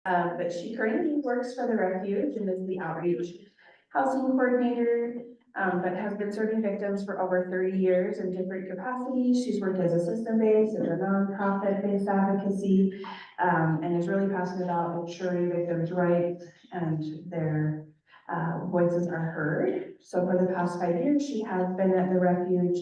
But she currently works for the refuge and is the outreach housing coordinator, but has been serving victims for over 30 years in different capacities. She's worked as a system-based and a nonprofit-based advocacy, and is really passionate about ensuring victims' rights and their voices are heard. So for the past 5 years, she has been at the refuge,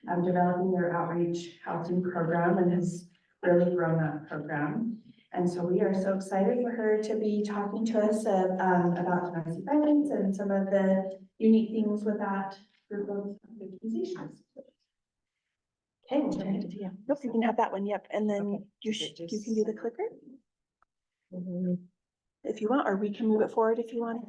developing their outreach housing program, and has really grown that program. And so we are so excited for her to be talking to us about domestic violence and some of the unique things with that group of victimizations. Okay, we'll turn it to you. Nope, you can have that one, yep, and then you can do the clicker. If you want, or we can move it forward if you want.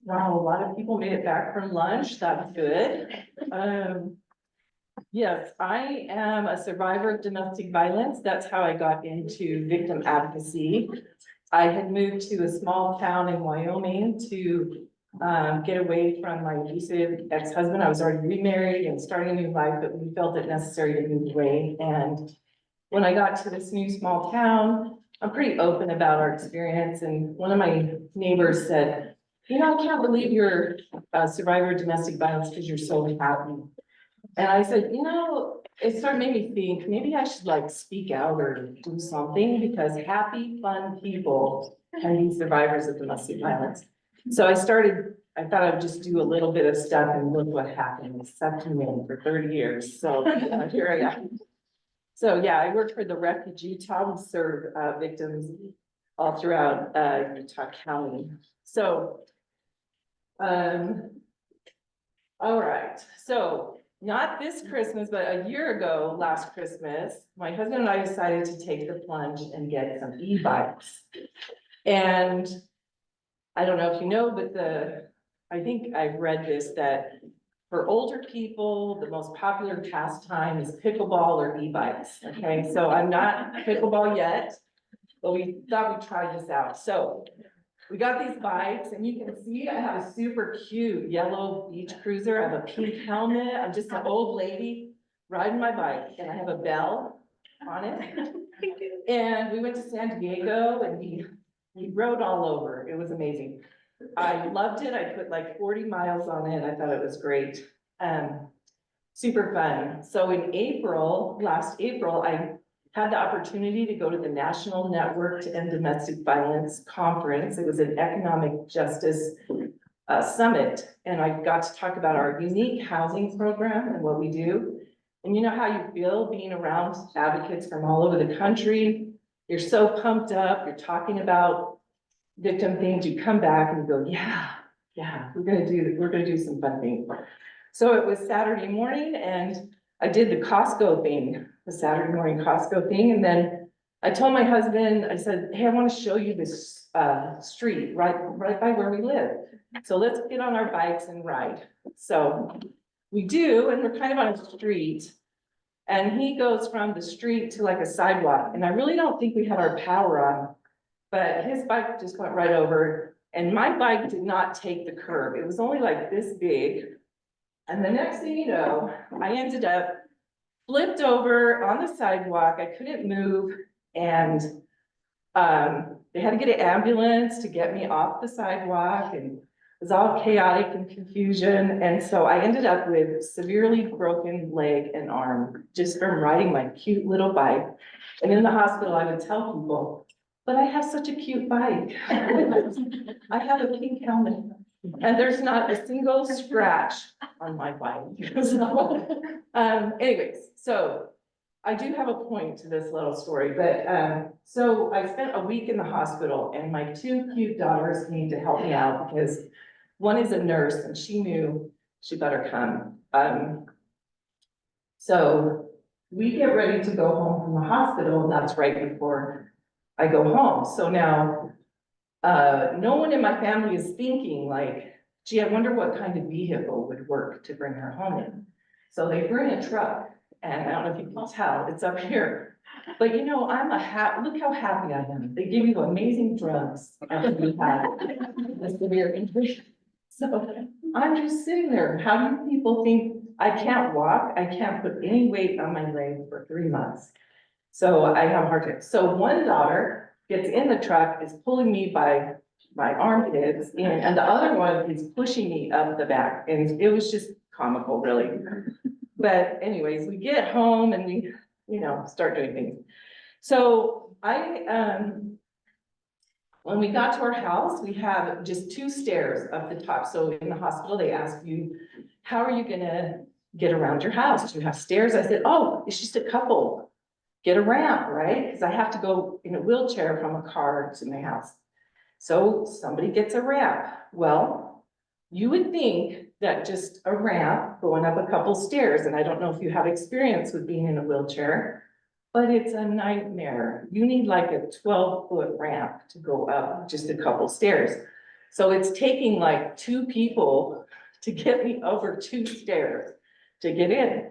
Wow, a lot of people made it back from lunch. That's good. Yes, I am a survivor of domestic violence. That's how I got into victim advocacy. I had moved to a small town in Wyoming to get away from my abusive ex-husband. I was already remarried and starting a new life, but we felt it necessary to move away. And when I got to this new small town, I'm pretty open about our experience. And one of my neighbors said, you know, I can't believe you're a survivor of domestic violence because you're so happy. And I said, you know, it sort of made me think, maybe I should like speak out or do something, because happy, fun people can be survivors of domestic violence. So I thought I'd just do a little bit of stuff, and look what happened. It sucked me in for 30 years. So here I am. So yeah, I work for the Refuge Utah. We serve victims all throughout Utah County. So, all right. So not this Christmas, but a year ago, last Christmas, my husband and I decided to take the plunge and get some e-bikes. And I don't know if you know, but I think I've read this, that for older people, the most popular pastime is pickleball or e-bikes. Okay, so I'm not pickleball yet, but we thought we'd try this out. So we got these bikes, and you can see I have a super cute yellow beach cruiser. I have a pink helmet. I'm just an old lady riding my bike, and I have a bell on it. And we went to San Diego, and we rode all over. It was amazing. I loved it. I put like 40 miles on it. I thought it was great. Super fun. So in last April, I had the opportunity to go to the National Network to End Domestic Violence Conference. It was an economic justice summit, and I got to talk about our unique housing program and what we do. And you know how you feel being around advocates from all over the country. You're so pumped up, you're talking about victim things, you come back and you go, yeah, we're gonna do some fun things. So it was Saturday morning, and I did the Costco thing, the Saturday morning Costco thing. And then I told my husband, I said, hey, I want to show you this street right by where we live. So let's get on our bikes and ride. So we do, and we're kind of on a street. And he goes from the street to like a sidewalk. And I really don't think we had our power on, but his bike just went right over. And my bike did not take the curb. It was only like this big. And the next thing you know, I ended up flipped over on the sidewalk. I couldn't move, and they had to get an ambulance to get me off the sidewalk, and it was all chaotic and confusion. And so I ended up with severely broken leg and arm just from riding my cute little bike. And in the hospital, I would tell people, but I have such a cute bike. I have a pink helmet. And there's not a single scratch on my bike. Anyways, so I do have a point to this little story, but so I spent a week in the hospital, and my two cute daughters came to help me out because one is a nurse and she knew she better come. So we get ready to go home from the hospital, and that's right before I go home. So now no one in my family is thinking like, gee, I wonder what kind of vehicle would work to bring her home in. So they bring a truck, and I don't know if you can tell, it's up here. But you know, look how happy I am. They give you amazing drugs after you have a severe injury. So I'm just sitting there. How do people think I can't walk? I can't put any weight on my leg for 3 months. So I have a hard time. So one daughter gets in the truck, is pulling me by my armpits, and the other one is pushing me up the back, and it was just comical, really. But anyways, we get home and we, start doing things. So when we got to our house, we have just 2 stairs up the top. So in the hospital, they ask you, how are you gonna get around your house? Do you have stairs? I said, oh, it's just a couple. Get a ramp, right? Because I have to go in a wheelchair from a car to my house. So somebody gets a ramp. Well, you would think that just a ramp going up a couple stairs, and I don't know if you have experience with being in a wheelchair, but it's a nightmare. You need like a 12-foot ramp to go up just a couple stairs. So it's taking like 2 people to get me over 2 stairs to get in.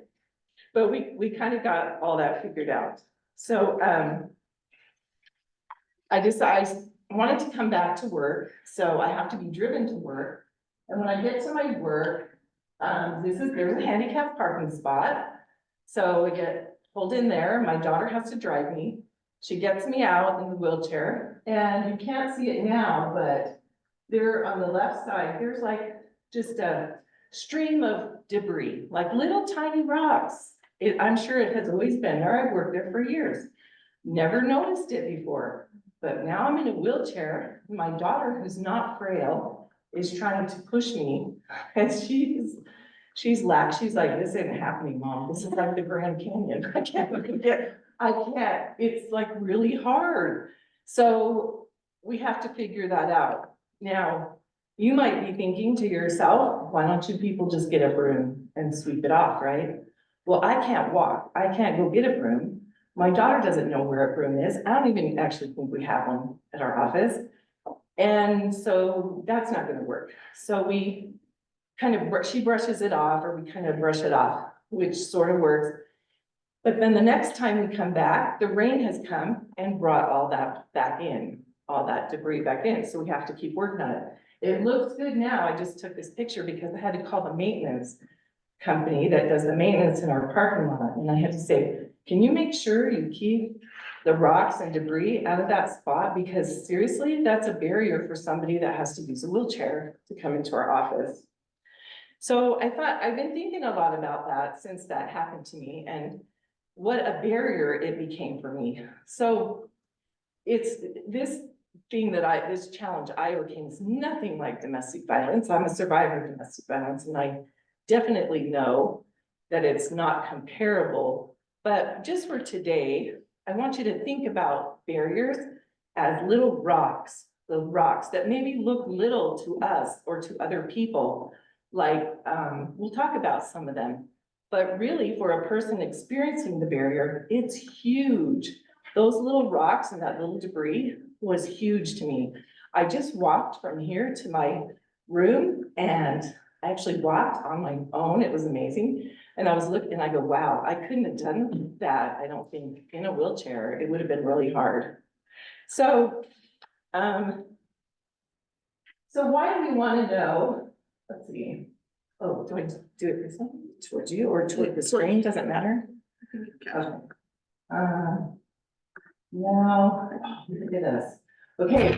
But we kind of got all that figured out. So I wanted to come back to work, so I have to be driven to work. And when I get to my work, there's a handicap parking spot. So I get pulled in there, my daughter has to drive me. She gets me out in the wheelchair, and you can't see it now, but there on the left side, there's like just a stream of debris, like little tiny rocks. I'm sure it has always been there. I've worked there for years. Never noticed it before, but now I'm in a wheelchair. My daughter, who's not frail, is trying to push me, and she's like, this isn't happening, Mom. This is like the Grand Canyon. I can't. It's like really hard. So we have to figure that out. Now, you might be thinking to yourself, why don't you people just get a broom and sweep it off, right? Well, I can't walk. I can't go get a broom. My daughter doesn't know where a broom is. I don't even actually think we have one at our office. And so that's not gonna work. So we kind of, she brushes it off, or we kind of brush it off, which sort of works. But then the next time we come back, the rain has come and brought all that back in, all that debris back in. So we have to keep working on it. It looks good now. I just took this picture because I had to call the maintenance company that does the maintenance in our parking lot. And I had to say, can you make sure you keep the rocks and debris out of that spot? Because seriously, that's a barrier for somebody that has to use a wheelchair to come into our office. So I thought, I've been thinking a lot about that since that happened to me, and what a barrier it became for me. So it's this thing this challenge I overcame is nothing like domestic violence. I'm a survivor of domestic violence, and I definitely know that it's not comparable. But just for today, I want you to think about barriers as little rocks, the rocks that maybe look little to us or to other people. Like, we'll talk about some of them, but really for a person experiencing the barrier, it's huge. Those little rocks and that little debris was huge to me. I just walked from here to my room, and I actually walked on my own. It was amazing. And I was looking and I go, wow, I couldn't have done that, I don't think, in a wheelchair. It would have been really hard. So, why do we want to know? Let's see. Oh, do I do it this way? Towards you or toward the screen? Doesn't matter. Okay. Now, look at us. Okay.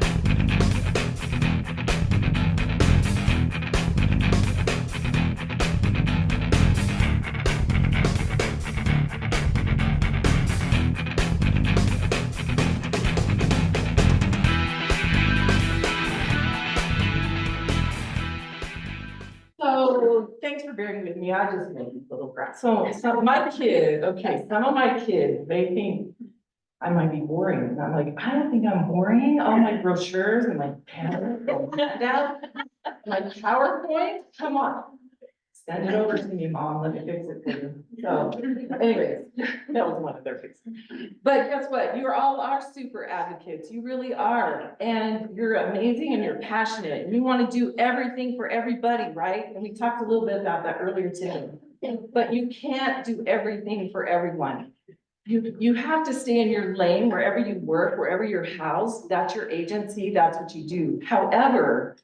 So thanks for bearing with me. I just made these little cracks. So some of my kids, they think I might be boring. And I'm like, I don't think I'm boring. All my brochures and my pen, my PowerPoint, come on. Send it over to me, Mom. Let me fix it for you. So anyways, that was one of their fixes. But guess what? You all are super advocates. You really are. And you're amazing and you're passionate. And you want to do everything for everybody, right? And we talked a little bit about that earlier today. But you can't do everything for everyone. You have to stay in your lane wherever you work, wherever you're housed. That's your agency. That's what you do. However,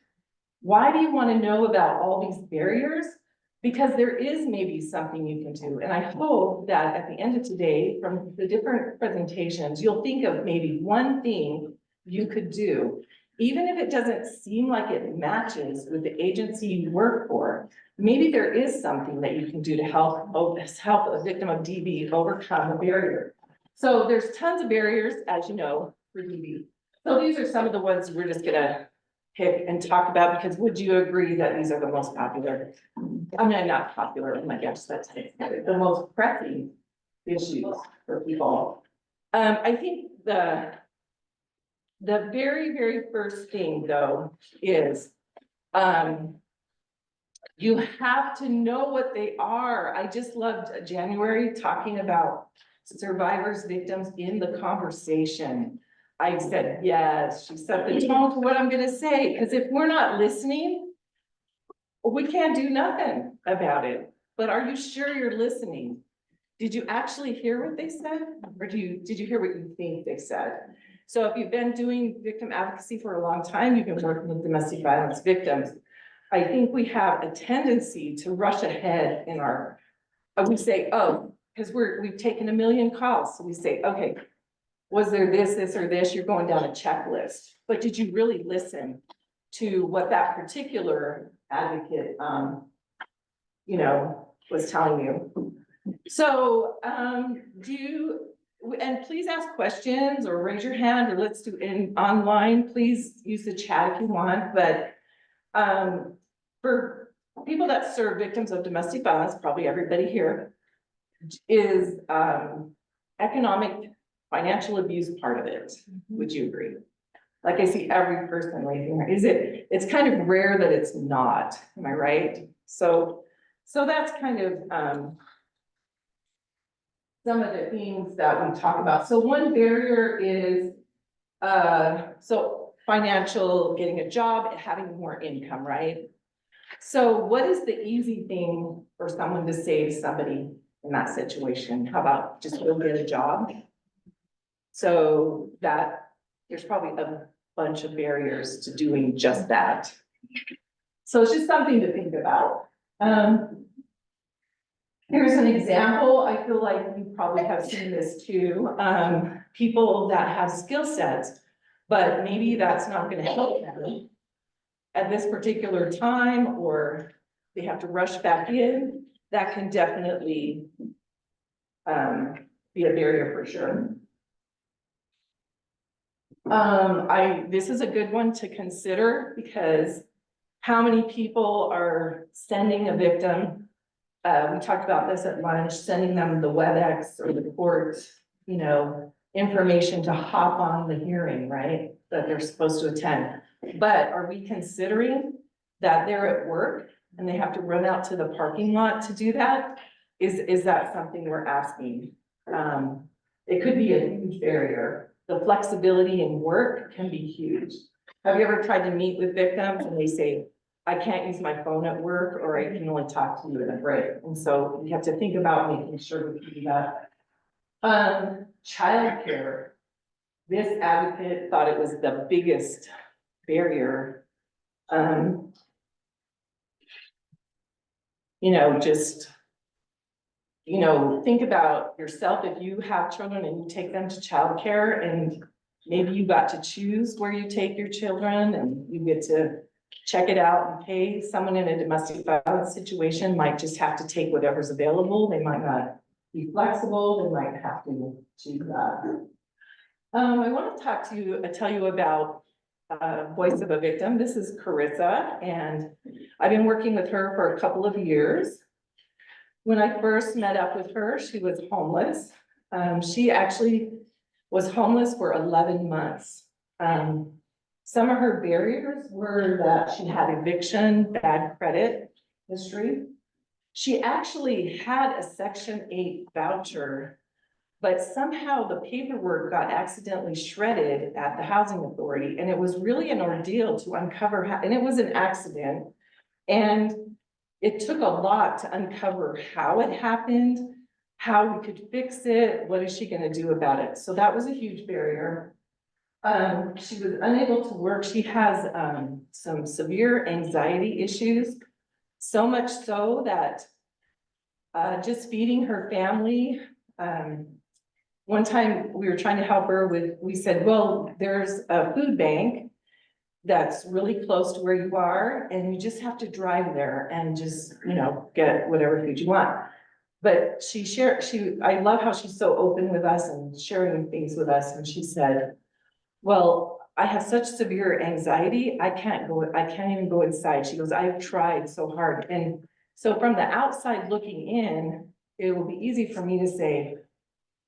why do you want to know about all these barriers? Because there is maybe something you can do, and I hope that at the end of today, from the different presentations, you'll think of maybe one thing you could do. Even if it doesn't seem like it matches with the agency you work for, maybe there is something that you can do to help a victim of DV overcome a barrier. So there's tons of barriers, as you know, for DV. So these are some of the ones we're just gonna pick and talk about, because would you agree that these are the most popular? I mean, not popular, my gosh, that's the most pressing issues for people. I think the very, very first thing though is, you have to know what they are. I just loved January talking about survivors, victims in the conversation. I said, yes, she set the tone for what I'm gonna say, because if we're not listening, we can't do nothing about it. But are you sure you're listening? Did you actually hear what they said? Or did you hear what you think they said? So if you've been doing victim advocacy for a long time, you've been working with domestic violence victims, I think we have a tendency to rush ahead in our, we say, oh, because we've taken a million calls. So we say, okay, was there this, or this? You're going down a checklist. But did you really listen to what that particular advocate, was telling you? So, and please ask questions or raise your hand, or let's do in online. Please use the chat if you want. But for people that serve victims of domestic violence, probably everybody here, is economic, financial abuse part of it. Would you agree? Like I see every person raising their, it's kind of rare that it's not, am I right? So that's kind of some of the things that we talk about. So one barrier is, so financial, getting a job, having more income, right? So what is the easy thing for someone to say to somebody in that situation? How about just go get a job? So that there's probably a bunch of barriers to doing just that. So it's just something to think about. Here's an example. I feel like you probably have seen this too. People that have skill sets, but maybe that's not going to help them at this particular time, or they have to rush back in. That can definitely be a barrier for sure. This is a good one to consider, because how many people are sending a victim? We talked about this at lunch, sending them the WebEx or the court, information to hop on the hearing, right? That they're supposed to attend. But are we considering that they're at work and they have to run out to the parking lot to do that? Is that something we're asking? It could be a huge barrier. The flexibility in work can be huge. Have you ever tried to meet with victims and they say, I can't use my phone at work, or I can only talk to you in a break? And so you have to think about making sure we can do that. Childcare. This advocate thought it was the biggest barrier. Think about yourself. If you have children and you take them to childcare, and maybe you got to choose where you take your children, and you get to check it out and pay. Someone in a domestic violence situation might just have to take whatever's available. They might not be flexible. They might have to choose that. I want to tell you about Voice of a Victim. This is Carissa, and I've been working with her for a couple of years. When I first met up with her, she was homeless. She actually was homeless for 11 months. Some of her barriers were that she had eviction, bad credit history. She actually had a Section 8 voucher, but somehow the paperwork got accidentally shredded at the housing authority, and it was really an ordeal to uncover and it was an accident. And it took a lot to uncover how it happened, how we could fix it, what is she going to do about it? So that was a huge barrier. She was unable to work. She has some severe anxiety issues. So much so that just feeding her family, one time we were trying to help her with, we said, well, there's a food bank that's really close to where you are, and you just have to drive there and just, you know, get whatever food you want. But I love how she's so open with us and sharing things with us, and she said, well, I have such severe anxiety, I can't even go inside. She goes, I've tried so hard. And so from the outside looking in, it will be easy for me to say,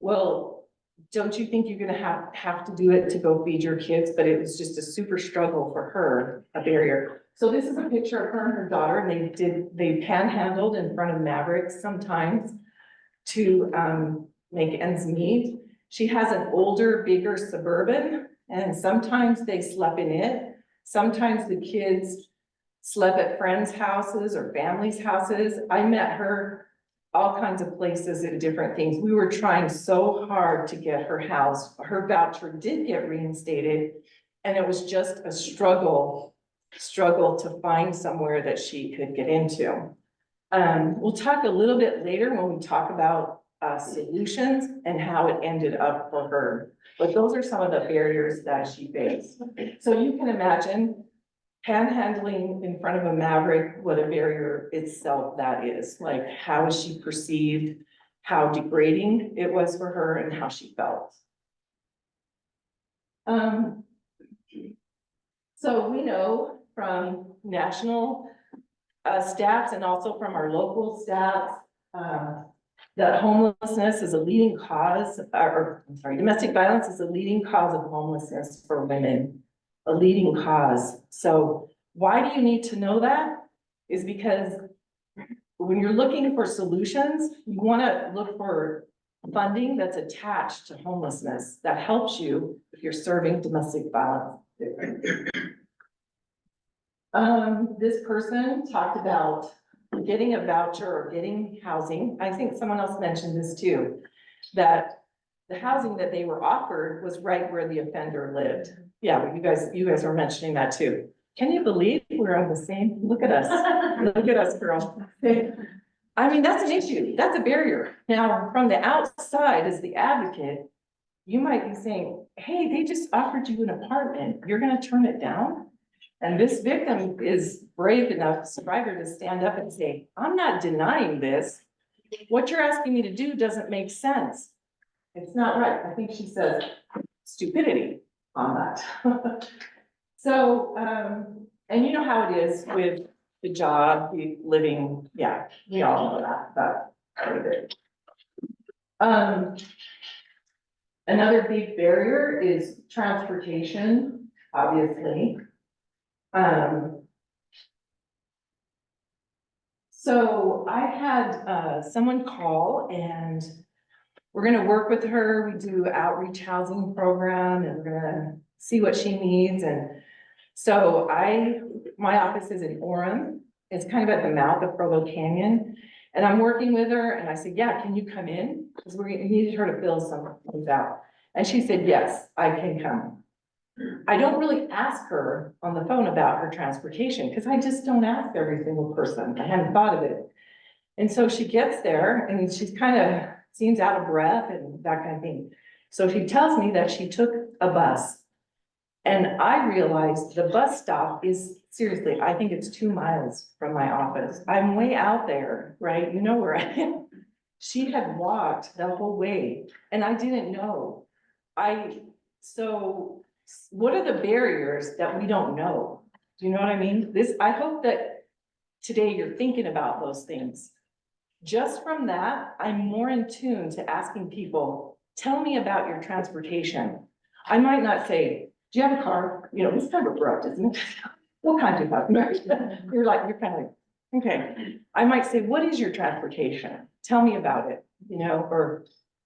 well, don't you think you're gonna have to do it to go feed your kids? But it was just a super struggle for her, a barrier. So this is a picture of her and her daughter, and they panhandled in front of Maverick sometimes to make ends meet. She has an older, bigger Suburban, and sometimes they slept in it. Sometimes the kids slept at friends' houses or families' houses. I met her all kinds of places and different things. We were trying so hard to get her house. Her voucher did get reinstated, and it was just a struggle to find somewhere that she could get into. We'll talk a little bit later when we talk about solutions and how it ended up for her. But those are some of the barriers that she faced. So you can imagine panhandling in front of a Maverick, what a barrier itself that is. Like, how is she perceived, how degrading it was for her, and how she felt. So we know from national stats and also from our local stats that homelessness is a leading cause, domestic violence is a leading cause of homelessness for women. A leading cause. So why do you need to know that? Is because when you're looking for solutions, you want to look for funding that's attached to homelessness that helps you if you're serving domestic violence. This person talked about getting a voucher or getting housing. I think someone else mentioned this too, that the housing that they were offered was right where the offender lived. Yeah, but you guys were mentioning that too. Can you believe we're on the same? Look at us. Look at us, girl. I mean, that's an issue. That's a barrier. Now, from the outside as the advocate, you might be saying, hey, they just offered you an apartment. You're gonna turn it down? And this victim is brave enough, survivor, to stand up and say, I'm not denying this. What you're asking me to do doesn't make sense. It's not right. I think she says stupidity on that. So, and you know how it is with the job, the living, yeah, we all know that part of it. Another big barrier is transportation, obviously. So I had someone call, and we're gonna work with her. We do outreach housing program, and we're gonna see what she needs. And so my office is in Orem. It's kind of at the mouth of Provo Canyon. And I'm working with her, and I said, yeah, can you come in? Because we needed her to fill some things out. And she said, yes, I can come. I don't really ask her on the phone about her transportation, because I just don't ask every single person. I hadn't thought of it. And so she gets there, and she's kind of seems out of breath and that kind of thing. So she tells me that she took a bus. And I realized the bus stop is, seriously, I think it's 2 miles from my office. I'm way out there, right? You know where I am. She had walked the whole way, and I didn't know. So what are the barriers that we don't know? Do you know what I mean? I hope that today you're thinking about those things. Just from that, I'm more in tune to asking people, tell me about your transportation. I might not say, do you have a car? You know, it's kind of abrupt, isn't it? What kind do you have? You're kind of like, okay. I might say, what is your transportation? Tell me about it, you know, or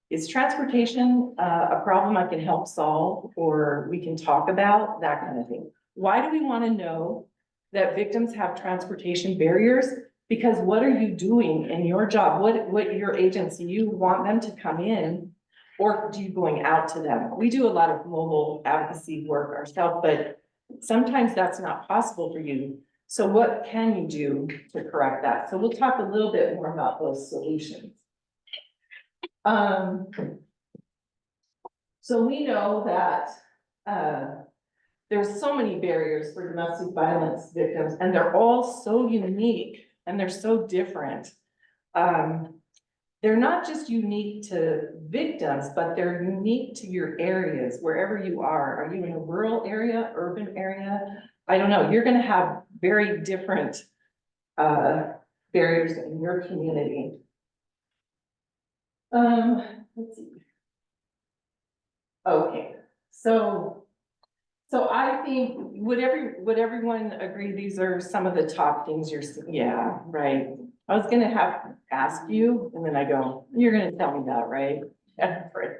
is transportation a problem I can help solve, or we can talk about, that kind of thing. Why do we want to know that victims have transportation barriers? Because what are you doing in your job? What your agency, you want them to come in, or do you going out to them? We do a lot of mobile advocacy work ourselves, but sometimes that's not possible for you. So what can you do to correct that? So we'll talk a little bit more about those solutions. So we know that, there's so many barriers for domestic violence victims, and they're all so unique and they're so different. They're not just unique to victims, but they're unique to your areas, wherever you are. Are you in a rural area, urban area? I don't know. You're gonna have very different barriers in your community. Let's see. Okay, so I think, would everyone agree these are some of the top things yeah, right. I was gonna ask you, and then I go, you're gonna tell me that, right? Yeah, right.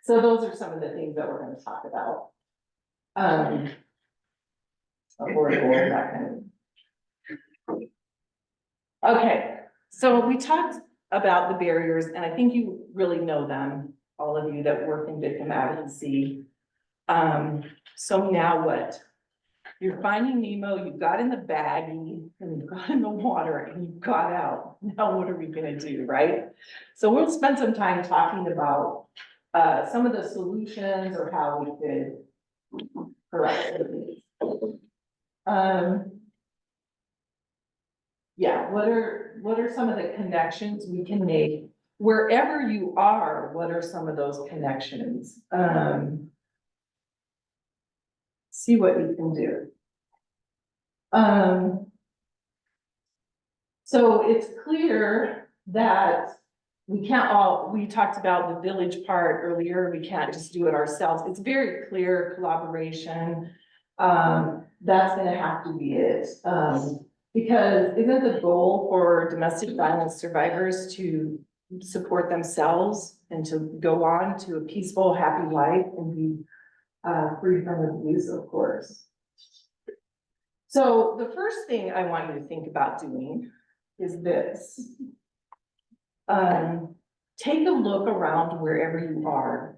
So those are some of the things that we're gonna talk about. Affordable, that kind of. Okay, so we talked about the barriers, and I think you really know them, all of you that work in victim advocacy. So now what? You're finding Nemo, you got in the baggie, and you got in the water, and you got out. Now what are we gonna do, right? So we'll spend some time talking about some of the solutions or how we could correct these. Yeah, what are some of the connections we can make wherever you are? What are some of those connections? See what you can do. So it's clear that we talked about the village part earlier, we can't just do it ourselves. It's very clear collaboration. That's gonna have to be it. Because isn't the goal for domestic violence survivors to support themselves and to go on to a peaceful, happy life and be free from abuse, of course. So the first thing I want you to think about doing is this. Take a look around wherever you are,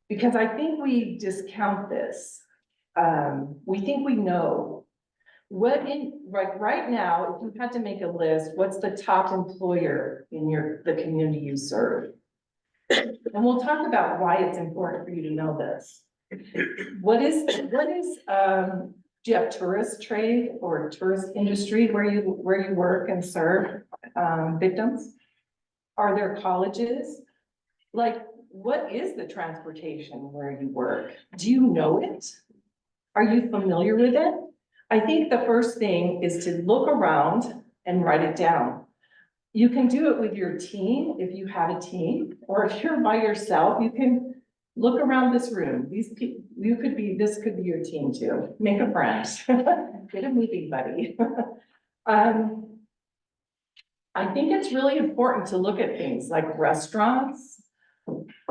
because I think we discount this. We think we know. Right now, if you had to make a list, what's the top employer in the community you serve? And we'll talk about why it's important for you to know this. What is, do you have tourist trade or tourist industry where you work and serve, victims? Are there colleges? Like, what is the transportation where you work? Do you know it? Are you familiar with it? I think the first thing is to look around and write it down. You can do it with your team if you have a team, or if you're by yourself, you can look around this room. These people, this could be your team too. Make a friend, get a movie buddy. I think it's really important to look at things like restaurants.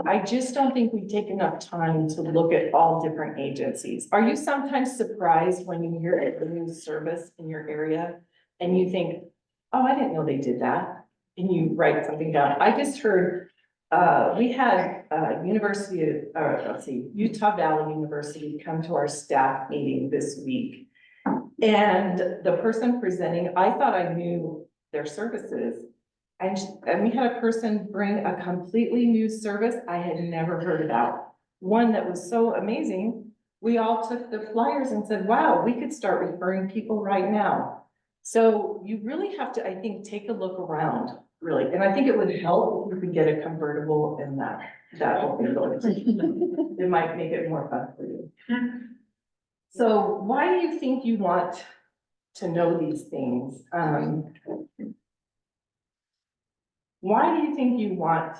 I just don't think we take enough time to look at all different agencies. Are you sometimes surprised when you hear a new service in your area and you think, oh, I didn't know they did that, and you write something down? I just heard, we had Utah Valley University come to our staff meeting this week. And the person presenting, I thought I knew their services. And we had a person bring a completely new service I had never heard about. One that was so amazing. We all took the flyers and said, wow, we could start referring people right now. So you really have to, I think, take a look around, really. And I think it would help if you could get a convertible in that whole thing. It might make it more fun for you. So why do you think you want to know these things? Why do you think you want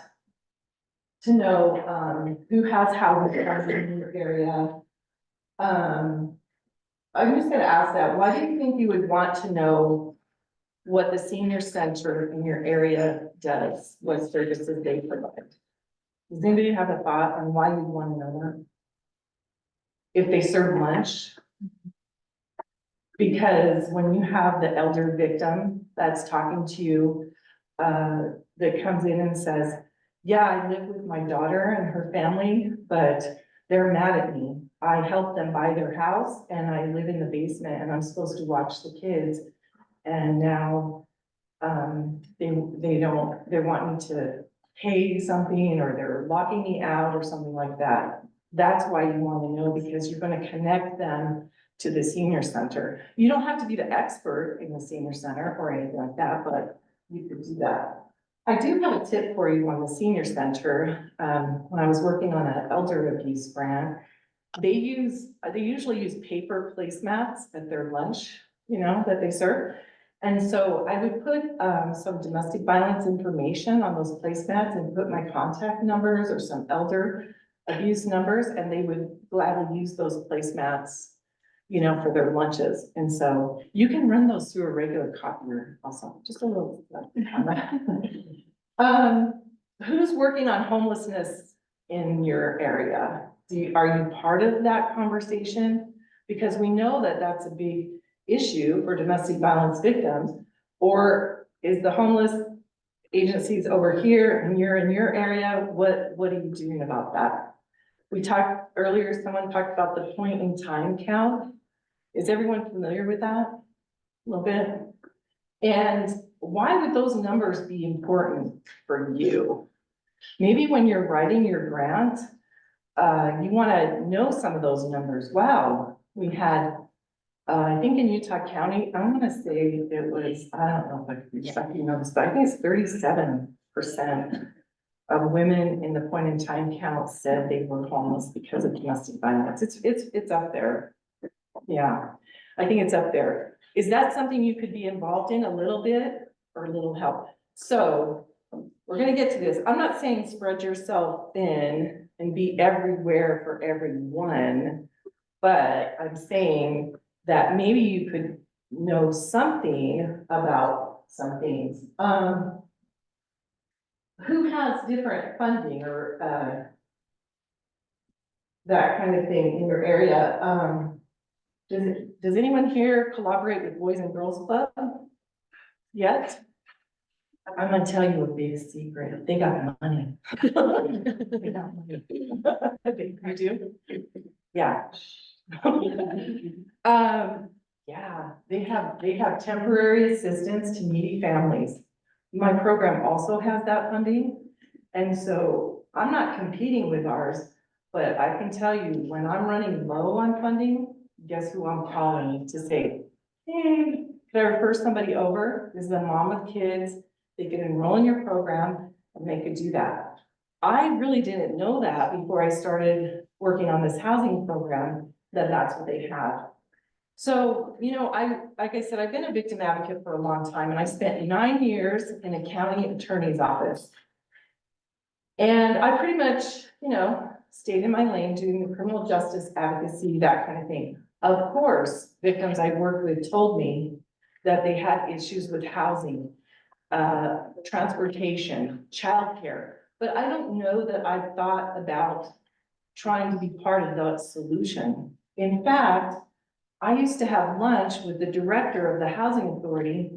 to know who has housing in your area? I'm just gonna ask that. Why do you think you would want to know what the senior center in your area does, what services they provide? Does anybody have a thought on why you'd want to know that? If they serve lunch? Because when you have the elder victim that's talking to you, that comes in and says, yeah, I live with my daughter and her family, but they're mad at me. I help them buy their house and I live in the basement and I'm supposed to watch the kids. And now, they're wanting to pay something or they're locking me out or something like that. That's why you want to know, because you're going to connect them to the senior center. You don't have to be the expert in the senior center or anything like that, but you could do that. I do have a tip for you on the senior center. When I was working on an elder abuse grant, they usually use paper placemats at their lunch, that they serve. And so I would put some domestic violence information on those placemats and put my contact numbers or some elder abuse numbers, and they would gladly use those placemats, for their lunches. And so you can run those through a regular copier also, just a little. Who's working on homelessness in your area? Are you part of that conversation? Because we know that that's a big issue for domestic violence victims. Or is the homeless agencies over here and you're in your area? What are you doing about that? We talked earlier, someone talked about the point in time count. Is everyone familiar with that? A little bit. And why would those numbers be important for you? Maybe when you're writing your grant, you want to know some of those numbers. Wow, we had, I think in Utah County, I'm going to say it was, I don't know if I can know this, but I think it's 37% of women in the point in time count said they were homeless because of domestic violence. It's up there. Yeah, I think it's up there. Is that something you could be involved in a little bit or a little help? So we're gonna get to this. I'm not saying spread yourself thin and be everywhere for everyone, but I'm saying that maybe you could know something about some things. Who has different funding or that kind of thing in your area? Does anyone here collaborate with Boys and Girls Club yet? I'm gonna tell you a big secret. They got money. They got money. You do? Yeah. Yeah, they have temporary assistance to needy families. My program also has that funding. And so I'm not competing with ours, but I can tell you when I'm running low on funding, guess who I'm calling to say, hey, could I refer somebody over? This is a mom with kids. They could enroll in your program and they could do that. I really didn't know that before I started working on this housing program, that that's what they have. So, like I said, I've been a victim advocate for a long time, and I spent 9 years in a county attorney's office. And I pretty much, stayed in my lane doing the criminal justice advocacy, that kind of thing. Of course, victims I worked with told me that they had issues with housing, transportation, childcare, but I don't know that I've thought about trying to be part of the solution. In fact, I used to have lunch with the director of the housing authority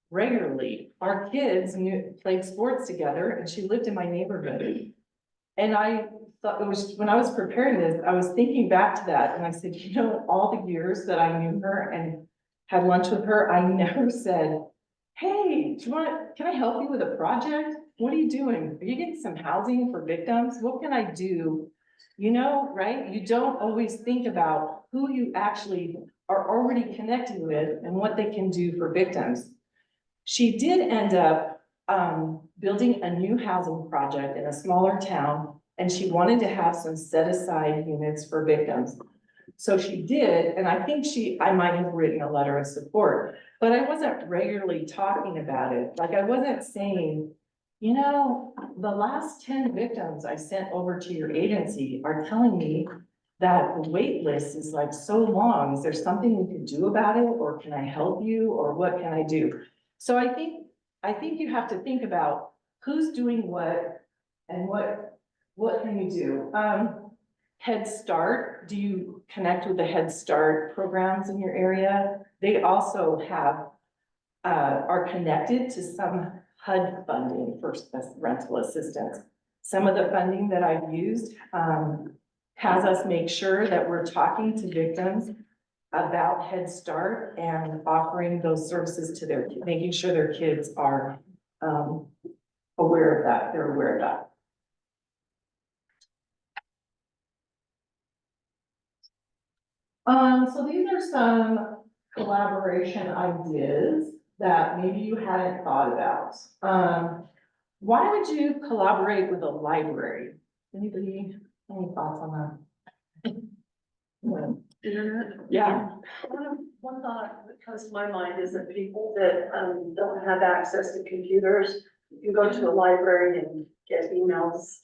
regularly. Our kids played sports together and she lived in my neighborhood. And I thought it was, when I was preparing this, I was thinking back to that and I said, all the years that I knew her and had lunch with her, I never said, hey, can I help you with a project? What are you doing? Are you getting some housing for victims? What can I do? Right? You don't always think about who you actually are already connected with and what they can do for victims. She did end up building a new housing project in a smaller town, and she wanted to have some set aside units for victims. So she did, and I think I might have written a letter of support, but I wasn't regularly talking about it. Like I wasn't saying, the last 10 victims I sent over to your agency are telling me that the wait list is like so long. Is there something we could do about it? Or can I help you? Or what can I do? So I think you have to think about who's doing what and what can you do? Head Start, do you connect with the Head Start programs in your area? They also have, are connected to some HUD funding for rental assistance. Some of the funding that I've used has us make sure that we're talking to victims about Head Start and offering those services to their, making sure their kids are, aware of that, they're aware of that. So these are some collaboration ideas that maybe you hadn't thought about. Why would you collaborate with a library? Anybody, any thoughts on that? Yeah. One thought that comes to my mind is that people that don't have access to computers, you can go to a library and get emails.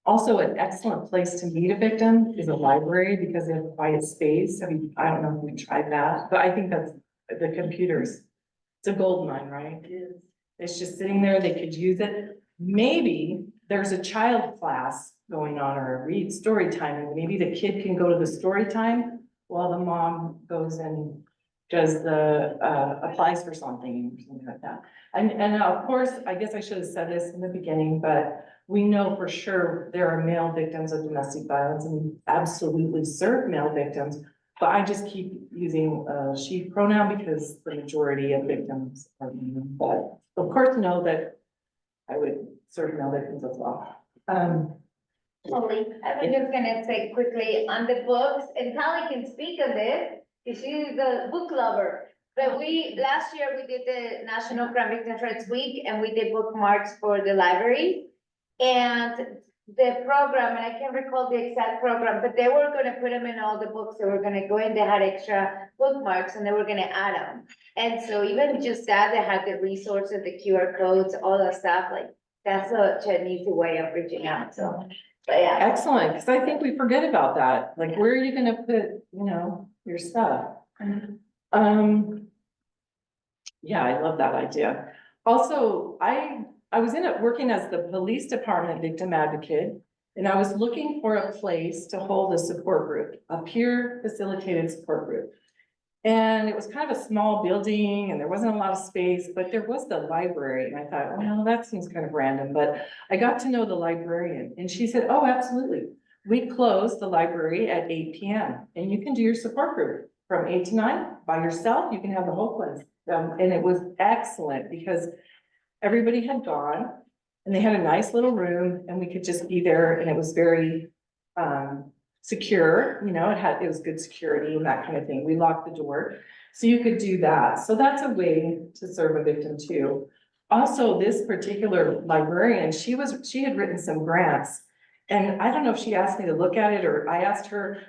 Also, an excellent place to meet a victim is a library because they have quiet space. I mean, I don't know if we tried that, but I think that's the computers. It's a gold mine, right? It's just sitting there, they could use it. Maybe there's a child class going on or a read story time, and maybe the kid can go to the story time while the mom goes and does the, applies for something or something like that. And of course, I guess I should have said this in the beginning, but we know for sure there are male victims of domestic violence, and we absolutely serve male victims. But I just keep using she pronoun because the majority of victims are women. But of course, know that I would serve male victims as well. Totally. I was just gonna say quickly on the books, and Callie can speak on this, because she's a book lover. But last year we did the National Crime Victims' Rights Week, and we did bookmarks for the library. And the program, and I can't recall the exact program, but they were gonna put them in all the books that were gonna go in, they had extra bookmarks and they were gonna add them. And so even just that, they had the resources, the QR codes, all that stuff, like, that's such an easy way of reaching out, so, but yeah. Excellent, because I think we forget about that. Like, where are you gonna put, your stuff? Yeah, I love that idea. Also, I was working as the police department victim advocate, and I was looking for a place to hold a support group, a peer facilitated support group. And it was kind of a small building and there wasn't a lot of space, but there was the library. And I thought, well, that seems kind of random, but I got to know the librarian and she said, oh, absolutely. We close the library at 8 p.m. and you can do your support group from 8 to 9 by yourself. You can have the whole place. And it was excellent because everybody had gone and they had a nice little room and we could just be there, and it was very secure, it was good security and that kind of thing. We locked the door, so you could do that. So that's a way to serve a victim too. Also, this particular librarian, she had written some grants, and I don't know if she asked me to look at it or I asked her.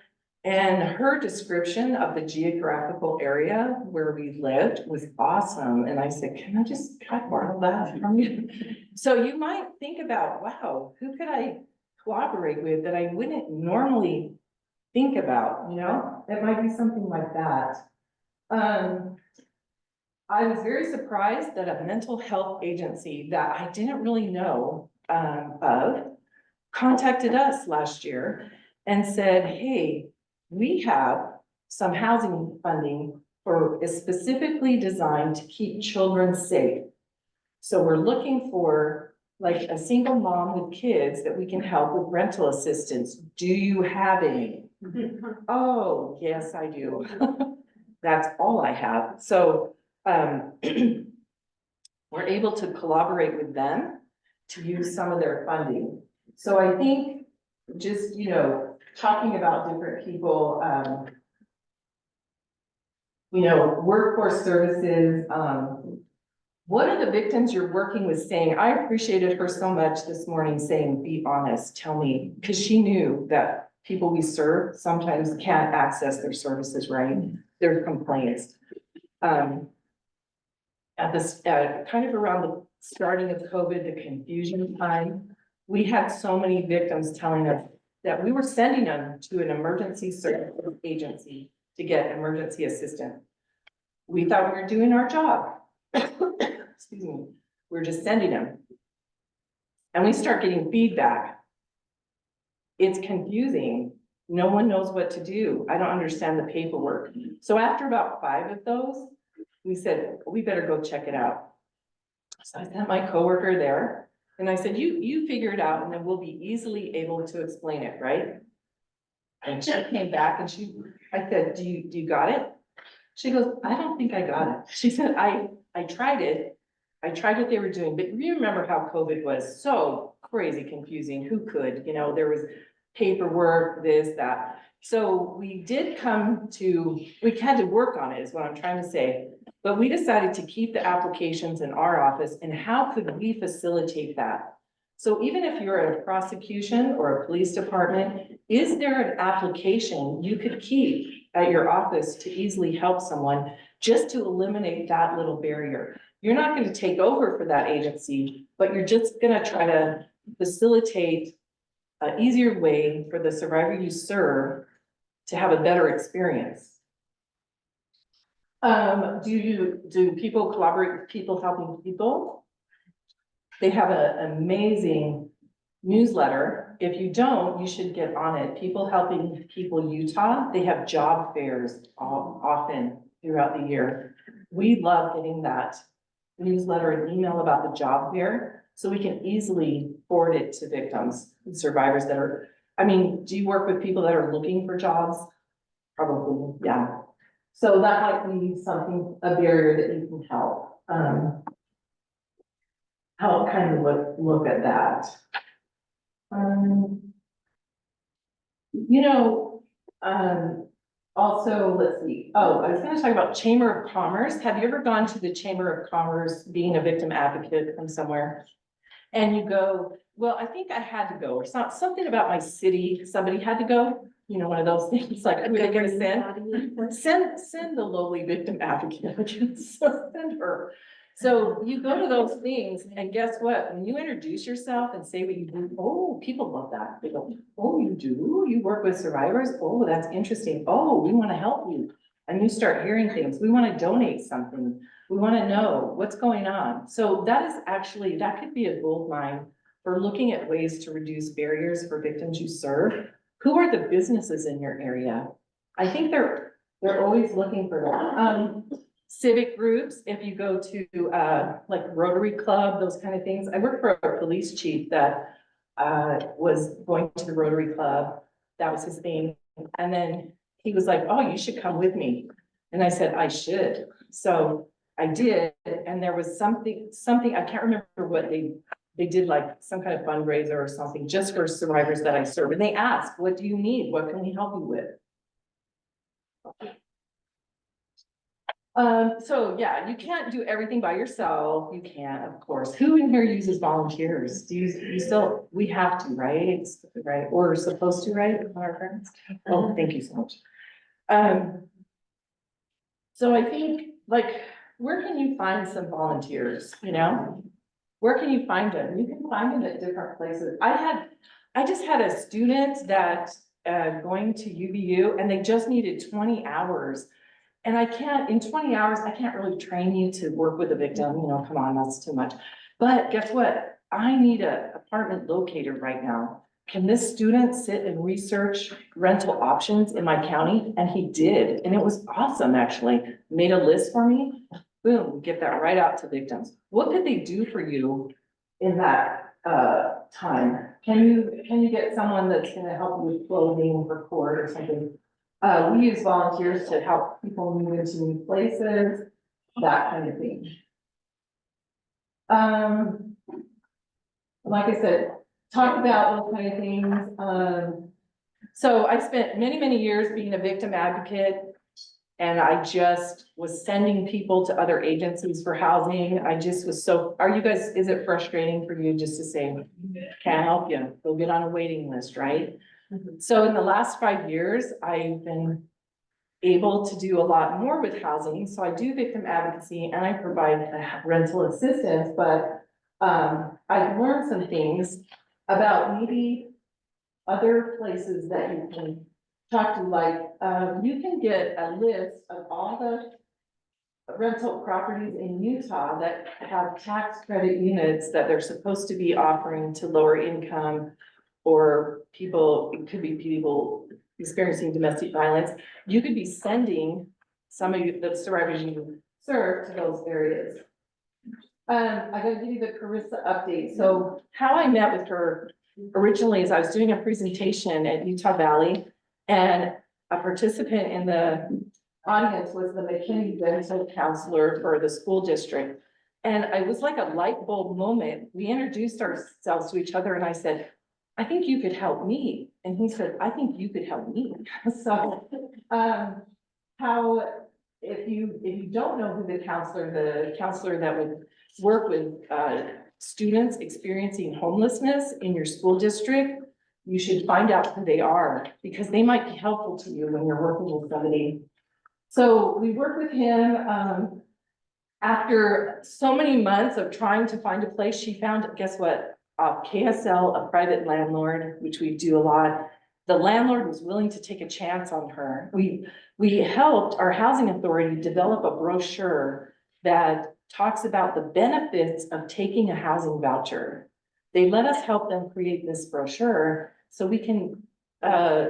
And her description of the geographical area where we lived was awesome. And I said, can I borrow that from you? So you might think about, wow, who could I collaborate with that I wouldn't normally think about, It might be something like that. I was very surprised that a mental health agency that I didn't really know of contacted us last year and said, hey, we have some housing funding is specifically designed to keep children safe. So we're looking for like a single mom with kids that we can help with rental assistance. Do you have any? Oh, yes, I do. That's all I have. So we're able to collaborate with them to use some of their funding. So I think just, talking about different people, workforce services, one of the victims you're working with saying, I appreciated her so much this morning saying, be honest, tell me, because she knew that people we serve sometimes can't access their services, right? Their complaints. At this, kind of around the starting of COVID, the confusion time, we had so many victims telling us that we were sending them to an emergency service agency to get emergency assistance. We thought we were doing our job. Excuse me. We're just sending them. And we start getting feedback. It's confusing. No one knows what to do. I don't understand the paperwork. So after about 5 of those, we said, we better go check it out. So I sent my coworker there And I said, you figure it out and then we'll be easily able to explain it, right? And she came back and I said, do you got it? She goes, I don't think I got it. She said, I tried it. I tried what they were doing, but you remember how COVID was so crazy confusing. Who could, there was paperwork, this, that. So we had to work on it is what I'm trying to say. But we decided to keep the applications in our office and how could we facilitate that? So even if you're at a prosecution or a police department, is there an application you could keep at your office to easily help someone just to eliminate that little barrier? You're not going to take over for that agency, but you're just going to try to facilitate an easier way for the survivor you serve to have a better experience. Do people collaborate with people helping people? They have an amazing newsletter. If you don't, you should get on it. People Helping People Utah, they have job fairs often throughout the year. We love getting that newsletter and email about the job fair, so we can easily forward it to victims and survivors that are, do you work with people that are looking for jobs? Probably, yeah. So that might be something, a barrier that you can help kind of look at that. Also, let's see. Oh, I was gonna talk about Chamber of Commerce. Have you ever gone to the Chamber of Commerce being a victim advocate from somewhere? And you go, well, I think I had to go, or something about my city, somebody had to go, one of those things, like, who are they gonna send the lowly victim advocate, so send her. So you go to those things and guess what? When you introduce yourself and say what you do, oh, people love that. They go, oh, you do? You work with survivors? Oh, that's interesting. Oh, we want to help you. And you start hearing things. We want to donate something. We want to know what's going on. So that could be a gold mine for looking at ways to reduce barriers for victims you serve. Who are the businesses in your area? I think they're always looking for that. Civic groups, if you go to like Rotary Club, those kind of things. I worked for a police chief that was going to the Rotary Club. That was his thing. And then he was like, oh, you should come with me. And I said, I should. So I did. And there was something, I can't remember what they did, like some kind of fundraiser or something just for survivors that I serve. And they asked, what do you need? What can we help you with? So yeah, you can't do everything by yourself. You can't, of course. Who in here uses volunteers? Do you still, we have to, right? Right, or we're supposed to, right? Our friends. Oh, thank you so much. So I think, like, where can you find some volunteers, Where can you find them? You can find them at different places. I just had a student that going to UVU and they just needed 20 hours. And in 20 hours, I can't really train you to work with a victim, come on, that's too much. But guess what? I need an apartment locator right now. Can this student sit and research rental options in my county? And he did, and it was awesome, actually. Made a list for me. Boom, get that right out to victims. What could they do for you in that time? Can you get someone that's gonna help you with clothing for court or something? We use volunteers to help people move into new places, that kind of thing. Like I said, talk about those kind of things. So I spent many, many years being a victim advocate, and I just was sending people to other agencies for housing. I just was is it frustrating for you just to say, can't help you, go get on a waiting list, right? So in the last 5 years, I've been able to do a lot more with housing. So I do victim advocacy and I provide rental assistance, but I've learned some things about maybe other places that you can talk to, like you can get a list of all the rental properties in Utah that have tax credit units that they're supposed to be offering to lower income or people, it could be people experiencing domestic violence. You could be sending some of the survivors you serve to those areas. I gotta give you the Carissa update. So how I met with her originally is I was doing a presentation at Utah Valley, and a participant in the audience was the McKinney Dental counselor for the school district. And it was like a light bulb moment. We introduced ourselves to each other and I said, I think you could help me. And he said, I think you could help me. So, if you don't know who the counselor that would work with, students experiencing homelessness in your school district, you should find out who they are, because they might be helpful to you when you're working with somebody. So we worked with him, after so many months of trying to find a place, she found, guess what? KSL, a private landlord, which we do a lot. The landlord was willing to take a chance on her. We helped our housing authority develop a brochure that talks about the benefits of taking a housing voucher. They let us help them create this brochure so we can,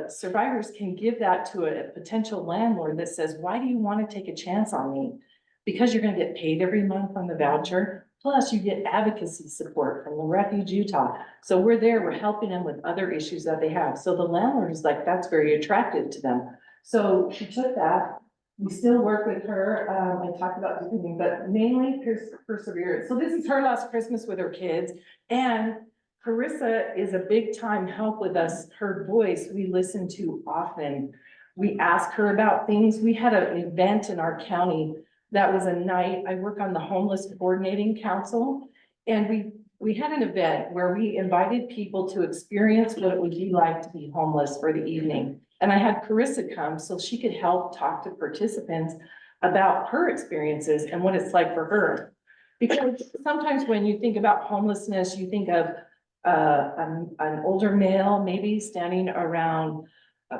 survivors can give that to a potential landlord that says, why do you want to take a chance on me? Because you're gonna get paid every month on the voucher, plus you get advocacy support from the Refuge Utah. So we're there, we're helping them with other issues that they have. So the landlord is like, that's very attractive to them. So she took that, we still work with her, I talked about different things, but mainly perseverance. So this is her last Christmas with her kids, and Carissa is a big time help with us. Her voice we listen to often. We ask her about things. We had an event in our county that was a night. I work on the Homeless Coordinating Council, and we had an event where we invited people to experience what it would be like to be homeless for the evening. And I had Carissa come so she could help talk to participants about her experiences and what it's like for her. Because sometimes when you think about homelessness, you think of an older male maybe standing around,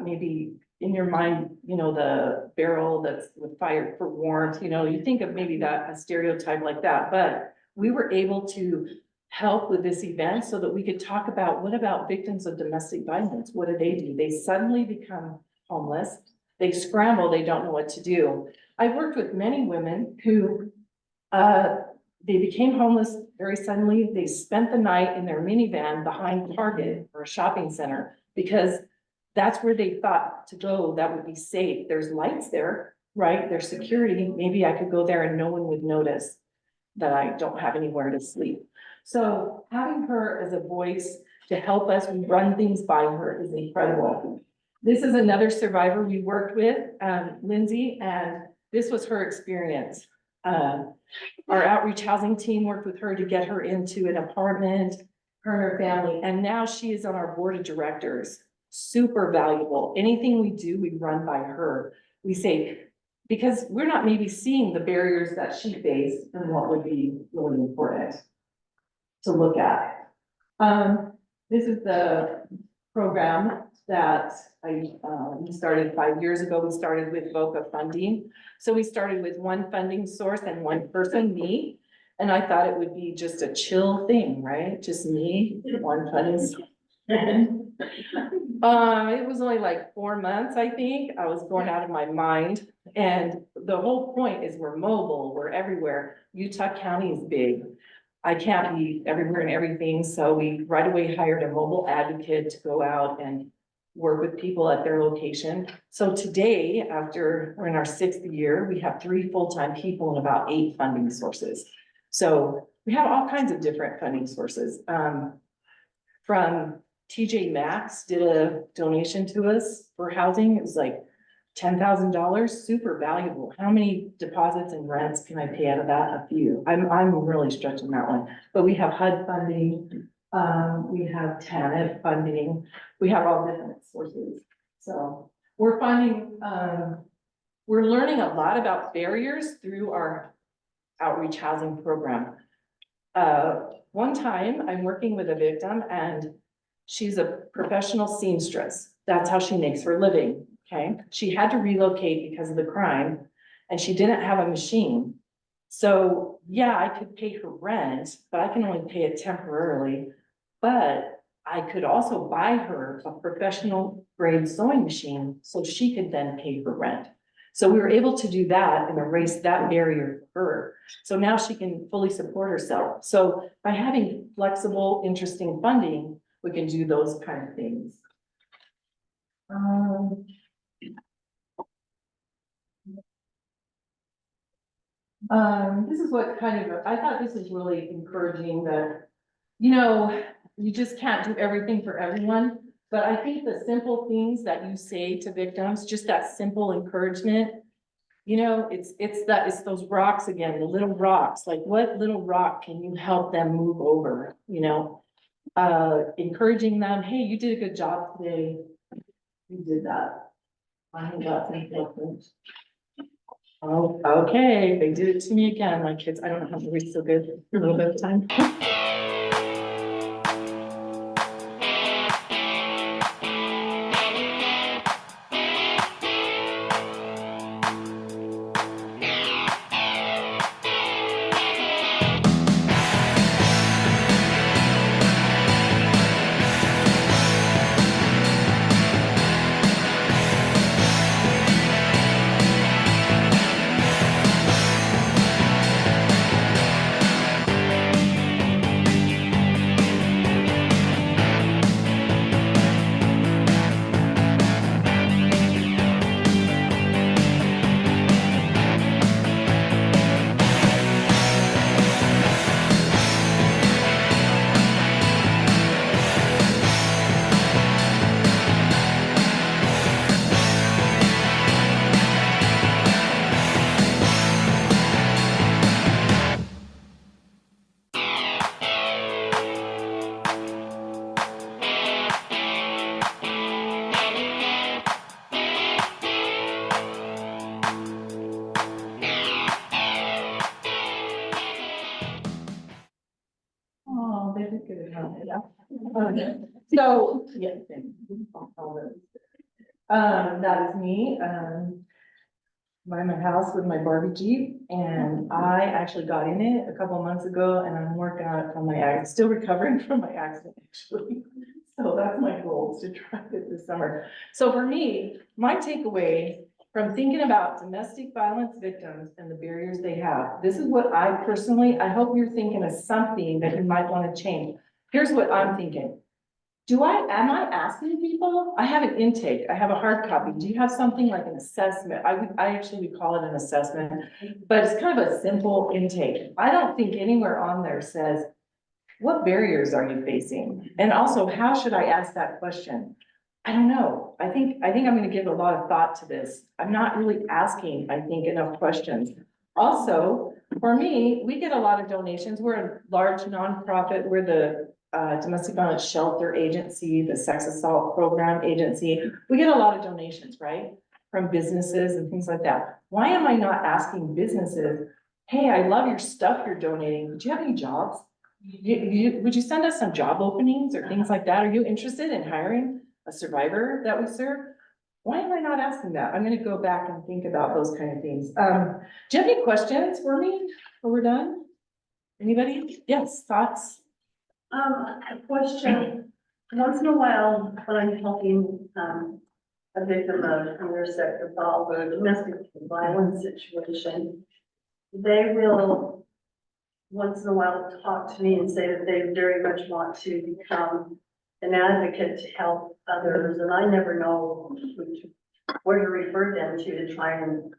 maybe in your mind, you know, the barrel that's with fire for warmth, you know, you think of maybe that, a stereotype like that. But we were able to help with this event so that we could talk about, what about victims of domestic violence? What do? They suddenly become homeless. They scramble, they don't know what to do. I worked with many women who, they became homeless very suddenly. They spent the night in their minivan behind Target or a shopping center because that's where they thought to go. That would be safe. There's lights there, right? There's security. Maybe I could go there and no one would notice that I don't have anywhere to sleep. So having her as a voice to help us run things by her is incredible. This is another survivor we worked with, Lindsay, and this was her experience. Our outreach housing team worked with her to get her into an apartment, her and her family, and now she is on our board of directors. Super valuable. Anything we do, we run by her. We say, because we're not maybe seeing the barriers that she faced and what would be really important to look at. This is the program that we started 5 years ago. We started with VOCA funding. So we started with one funding source and one person, me. And I thought it would be just a chill thing, right? Just me, one funding source. It was only like 4 months, I think. I was going out of my mind. And the whole point is we're mobile, we're everywhere. Utah County is big. I can't be everywhere and everything. So we right away hired a mobile advocate to go out and work with people at their location. So today, after we're in our 6th year, we have 3 full-time people and about 8 funding sources. So we have all kinds of different funding sources. From TJ Maxx did a donation to us for housing. It was like $10,000, super valuable. How many deposits and rents can I pay out of that? A few. I'm really stretching that one. But we have HUD funding, we have TANF funding, we have all different sources. So we're finding, we're learning a lot about barriers through our outreach housing program. One time I'm working with a victim and she's a professional seamstress. That's how she makes her living, okay? She had to relocate because of the crime and she didn't have a machine. So yeah, I could pay her rent, but I can only pay it temporarily. But I could also buy her a professional grade sewing machine so she could then pay for rent. So we were able to do that and erase that barrier for her. So now she can fully support herself. So by having flexible, interesting funding, we can do those kind of things. This is what kind of, I thought this is really encouraging that, you know, you just can't do everything for everyone. But I think the simple things that you say to victims, just that simple encouragement, you know, it's those rocks again, the little rocks, like what little rock can you help them move over, you know? Encouraging them, hey, you did a good job today. You did that. I think that's important. Oh, okay, they did it to me again, my kids, I don't know how to read so good for a little bit of time. Oh, they did good enough, yeah. Okay. So, yeah. That is me, by my house with my Barbie Jeep, and I actually got in it a couple of months ago, and I'm working on it from my accident, still recovering from my accident, actually. So that's my goal, is to try it this summer. So for me, my takeaway from thinking about domestic violence victims and the barriers they have, this is what I personally, I hope you're thinking of something that you might want to change. Here's what I'm thinking. Am I asking people? I have an intake, I have a hard copy. Do you have something like an assessment? I actually would call it an assessment, but it's kind of a simple intake. I don't think anywhere on there says, what barriers are you facing? And also, how should I ask that question? I don't know. I think I'm gonna give a lot of thought to this. I'm not really asking, I think, enough questions. Also, for me, we get a lot of donations. We're a large nonprofit. We're the domestic violence shelter agency, the sex assault program agency. We get a lot of donations, right? From businesses and things like that. Why am I not asking businesses, hey, I love your stuff you're donating. Do you have any jobs? Would you send us some job openings or things like that? Are you interested in hiring a survivor that we serve? Why am I not asking that? I'm gonna go back and think about those kind of things. Do you have any questions for me before we're done? Anybody? Yes, thoughts? A question, once in a while, when I'm helping, a victim of intersective assault or domestic violence situation, they will, once in a while, talk to me and say that they very much want to become an advocate to help others, and I never know where to refer them to try and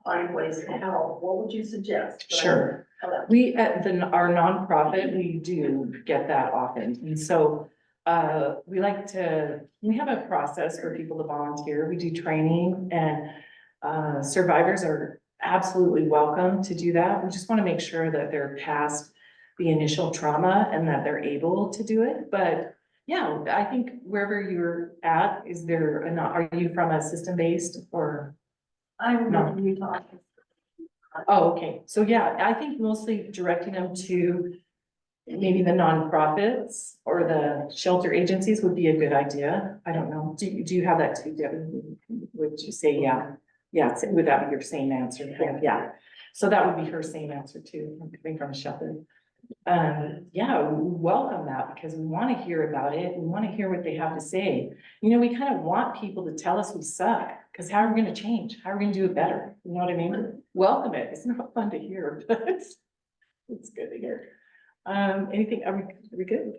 find ways to help. What would you suggest? Sure. We at our nonprofit, we do get that often. And so we have a process for people to volunteer. We do training, and survivors are absolutely welcome to do that. We just want to make sure that they're past the initial trauma and that they're able to do it. But yeah, I think wherever you're at, are you from a system-based or? I'm No. not Utah. Oh, okay. So yeah, I think mostly directing them to maybe the nonprofits or the shelter agencies would be a good idea. I don't know. Do you have that too, Debbie? Would you say, yeah? Yeah, would that be your same answer? Yeah. So that would be her same answer too, coming from a shelter. yeah, we welcome that because we want to hear about it. We want to hear what they have to say. You know, we kind of want people to tell us we suck, because how are we going to change? How are we going to do it better? You know what I mean? Welcome it. It's not fun to hear, but it's good to hear. Anything, are we good?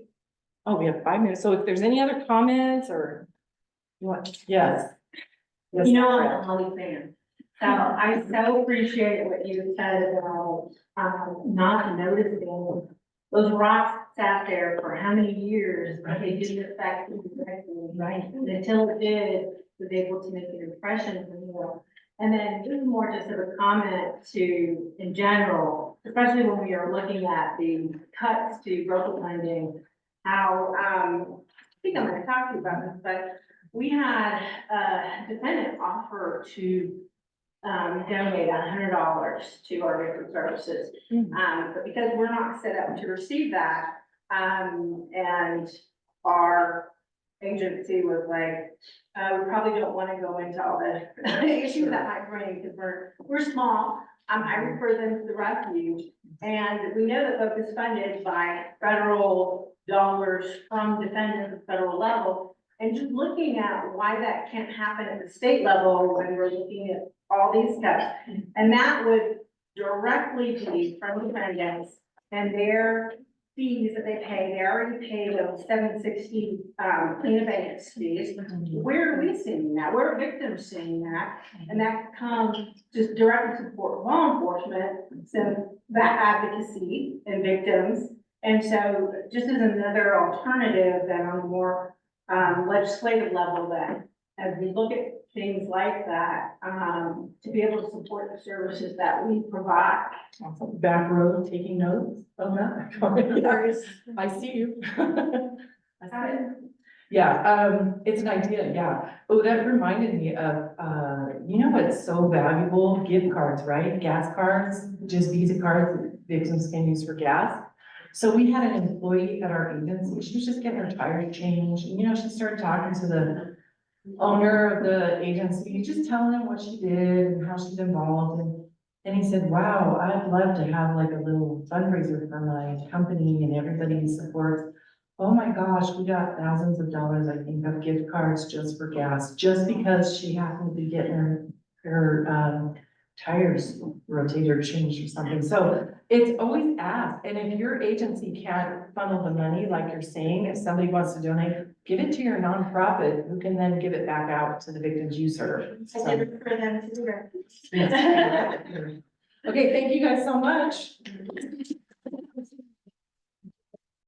Oh, we have 5 minutes. So if there's any other comments or you want, yes. Yes, You know, I'm Fred. a Holly fan, so I so appreciate what you said about, not noticing those rocks sat there for how many years, but they didn't affect you directly. Right. And until it did, was able to make an impression on you. And then this is more just of a comment to, in general, especially when we are looking at the cuts to growth lending, how, I think I'm gonna talk to you about this, but we had a defendant offer to donate $100 to our victim services. But because we're not set up to receive that, and our agency was like, we probably don't want to go into all the issues that might bring, because we're small. I refer them to the refuge, and we know that both is funded by federal dollars from defendants at the federal level. And just looking at why that can't happen at the state level when we're looking at all these steps. And that would directly be from defendants and their fees that they pay. They already pay those $760 clean abeyance fees. Where are we seeing that? Where are victims seeing that? And that comes just directly support law enforcement, so that advocacy and victims. And so just as another alternative that on a more legislative level, that as we look at things like that, to be able to support the services that we provide. Awesome. Back row, taking notes. Oh, no. I see you. I see it. Yeah, it's an idea, yeah. Oh, that reminded me of, you know what's so valuable? Gift cards, right? Gas cards, just Visa cards that victims can use for gas. So we had an employee at our agency, she was just getting her tires changed, and you know, she started talking to the owner of the agency, just telling him what she did and how she's involved, and he said, wow, I'd love to have like a little fundraiser for my company and everybody he supports. Oh my gosh, we got thousands of dollars, I think, of gift cards just for gas, just because she happened to be getting her tires rotated or changed or something. So it's always asked, and if your agency can't funnel the money, like you're saying, if somebody wants to donate, give it to your nonprofit, who can then give it back out to the victims you serve. So- I did it for them to do. Yes. Okay, thank you guys so much.